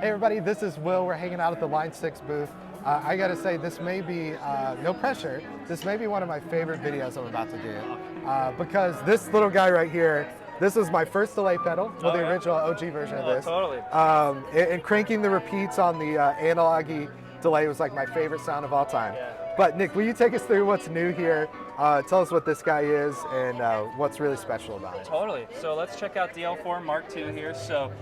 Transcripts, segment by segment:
Hey everybody, this is Will. We're hanging out at the Line 6 booth. I gotta say, this may be, no pressure, this may be one of my favorite videos I'm about to do. Because this little guy right here, this was my first delay pedal, well, the original OG version of this. Totally. And cranking the repeats on the analog-y delay was like my favorite sound of all time. Yeah. But Nick, will you take us through what's new here? Tell us what this guy is and what's really special about it. Totally. So let's check out DL4 Mark II here. So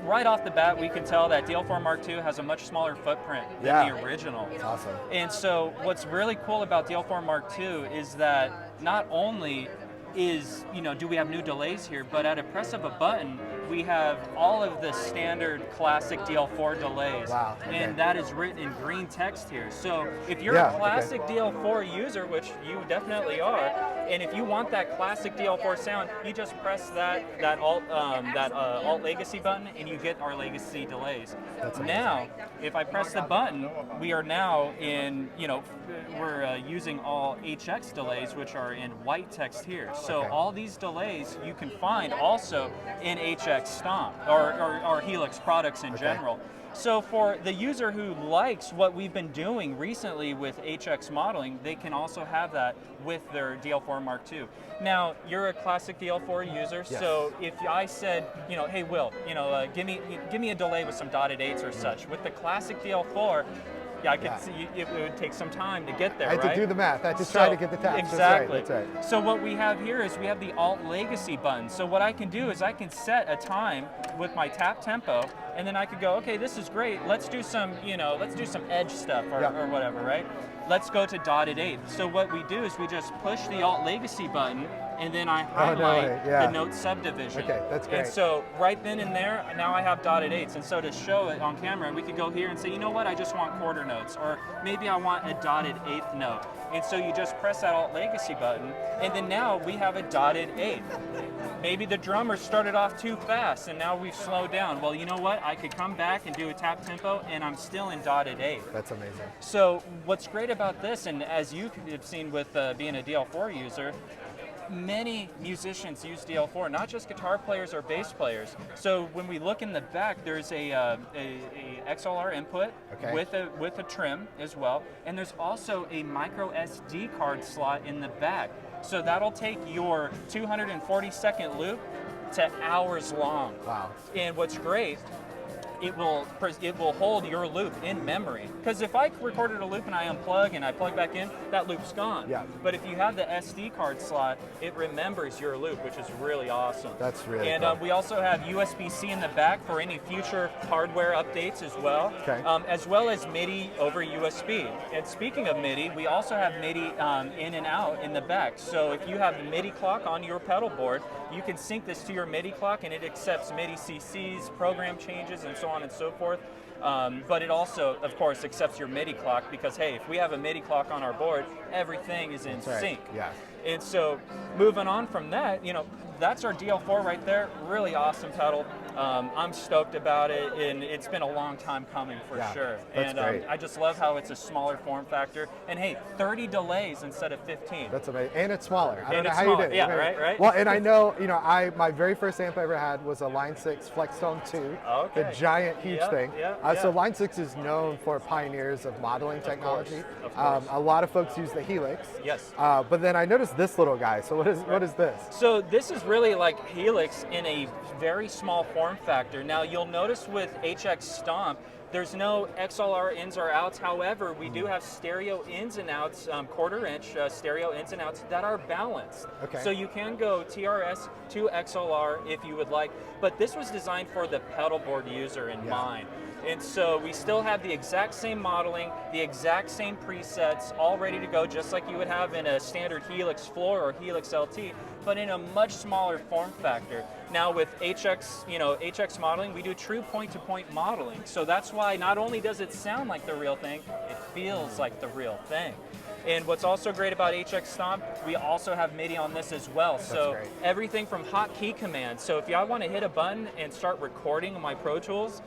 right off the bat, we can tell that DL4 Mark II has a much smaller footprint than the original. That's awesome. And so what's really cool about DL4 Mark II is that not only do we have new delays here, but at a press of a button, we have all of the standard classic DL4 delays. Wow, okay. And that is written in green text here. So if you're a classic DL4 user, which you definitely are, and if you want that classic DL4 sound, you just press that Alt Legacy button and you get our legacy delays. Now, if I press the button, we are now in, we're using all HX delays, which are in white text here. So all these delays you can find also in HX Stomp or Helix products in general. So for the user who likes what we've been doing recently with HX modeling, they can also have that with their DL4 Mark II. Now, you're a classic DL4 user, so if I said, hey Will, give me a delay with some dotted eights or such, with the classic DL4, I could see it would take some time to get there, I had right? to do the math. I had to try to get the taps. Exactly. That's right. So what we have here is we have the Alt Legacy button. So what I can do is I can set a time with my tap tempo, and then I could go, okay, this is great. Let's do some, let's do some edge stuff or whatever, right? Let's go to dotted eighth. So what we do is we just push the Alt Legacy button, and then I highlight the note subdivision. Okay, that's great. And so right then and there, now I have dotted eighths. And so to show it on camera, we could go here and say, you know what, I just want quarter notes, or maybe I want a dotted eighth note. And so you just press that Alt Legacy button, and then now we have a dotted eighth. Maybe the drummer started off too fast, and now we've slowed down. Well, you know what, I could come back and do a tap tempo, and I'm still in dotted eighth. That's amazing. So what's great about this, and as you have seen with being a DL4 user, many musicians use DL4, not just guitar players or bass players. So when we look in the back, there's a XLR input with a trim as well, and there's also a micro SD card slot in the back. So that'll take your 240-second loop to hours long. Wow. And what's great, it will hold your loop in memory. Because if I recorded a loop and I unplug and I plug back in, that loop's gone. Yeah. But if you have the SD card slot, it remembers your loop, which is really awesome. That's really cool. And we also have USB-C in the back for any future hardware updates as well, as well as MIDI over USB. And speaking of MIDI, we also have MIDI in and out in the back. So if you have the MIDI clock on your pedal board, you can sync this to your MIDI clock, and it accepts MIDI CCs, program changes, and so on and so forth. But it also, of course, accepts your MIDI clock because, hey, if we have a MIDI clock on our board, everything is in sync. Yeah. And so moving on from that, that's our DL4 right there. Really awesome pedal. I'm stoked about it, and it's been a long time coming for sure. That's great. I just love how it's a smaller form factor. And hey, 30 delays instead of 15. That's amazing. And it's smaller. I don't know how smaller. you did it. Yeah, right. Well, and I know, my very first amp I ever had was a Line 6 Flextone 2. Okay. The giant, huge thing. Yeah. So Line 6 is known for pioneers of modeling technology. Of course. A lot of folks use the Helix. Yes. But then I noticed this little guy. So what is this? So this is really like Helix in a very small form factor. Now you'll notice with HX Stomp, there's no XLR ins or outs. However, we do have stereo ins and outs, quarter-inch stereo ins and outs that are balanced. Okay. So you can go TRS to XLR if you would like, but this was designed for the pedal board user in mind. And so we still have the exact same modeling, the exact same presets, all ready to go, just like you would have in a standard Helix Floor or Helix LT, but in a much smaller form factor. Now with HX, HX modeling, we do true point-to-point modeling. So that's why not only does it sound like the real thing, it feels like the real thing. And what's also great about HX Stomp, we also have MIDI on this as well. So everything from hotkey commands. So if I want to hit a button and start recording my Pro Tools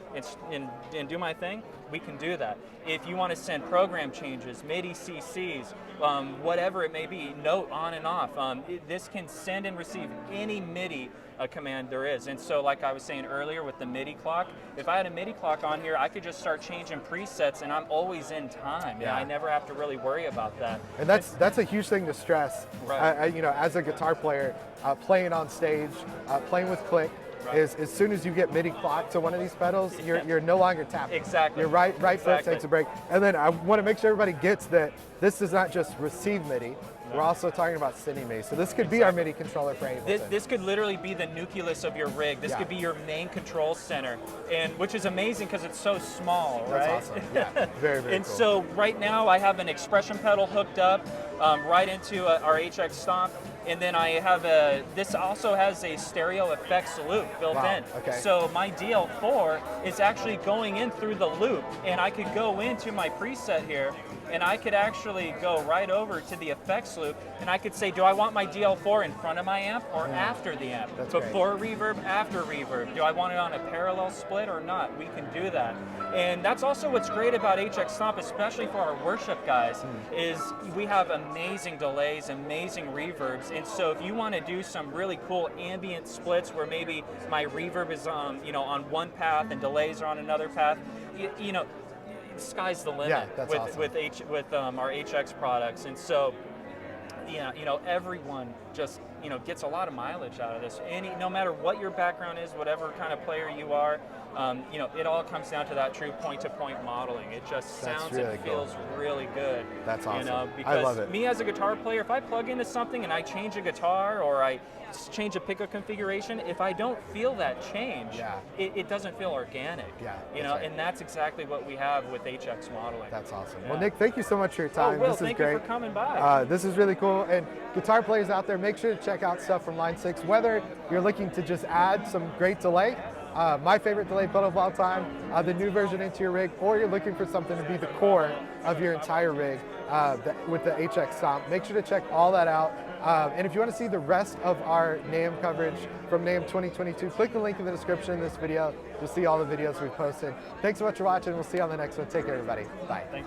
and do my thing, we can do that. If you want to send program changes, MIDI CCs, whatever it may be, note on and off, this can send and receive any MIDI command there is. And so like I was saying earlier with the MIDI clock, if I had a MIDI clock on here, I could just start changing presets and I'm always in time. Yeah. I never have to really worry about that. And that's a huge thing to stress. Right. You know, as a guitar player, playing on stage, playing with click, Right. is as soon as you get MIDI clocked to one of these pedals, you're no longer tapping. Exactly. Your right foot Exactly. takes a break. And then I want to make sure everybody gets that this does not just receive MIDI. We're also talking about sending MIDI. So this could be our MIDI controller for Ableton. This could literally be the nucleus of your rig. This could be your main control center, and which is amazing because it's so small, right? That's awesome. Yeah, very, very And cool. so right now I have an expression pedal hooked up right into our HX Stomp, and then I have this also has a stereo effects loop built in. Okay. So my DL4 is actually going in through the loop, and I could go into my preset here, and I could actually go right over to the effects loop, and I could say, do I want my DL4 in front of my amp or after the amp? That's Before reverb, after reverb? Do I want it on a parallel split or not? We can do that. And that's also what's great about HX Stomp, especially for our worship guys, is we have amazing delays, amazing reverbs, and so if you want to do some really cool ambient splits where maybe my reverb is on one path and delays are on another path, you know, sky's the limit that's awesome. with our HX products. And so everyone just gets a lot of mileage out of this. No matter what your background is, whatever kind of player you are, it all comes down to that true point-to-point modeling. It just sounds really and feels really good. That's awesome. Because I love it. me as a guitar player, if I plug into something and I change a guitar or I change a pickup configuration, if I don't feel that change, it doesn't feel organic. Yeah, Right. And that's exactly what we have with HX modeling. That's awesome. Yeah. Well, Nick, thank you so much for your time. Will, this is thank great. you for coming by. This is really cool. And guitar players out there, make sure to check out stuff from Line 6, whether you're looking to just add some great delay, my favorite delay pedal of all time, the new version into your rig, or you're looking for something to be the core of your entire rig with the HX Stomp. Make sure to check all that out. And if you want to see the rest of our NAMM coverage from NAMM 2022, click the link in the description of this video. You'll see all the videos we've posted. Thanks so much for watching. We'll see you on the next one. Take care, everybody. Bye. Thank you.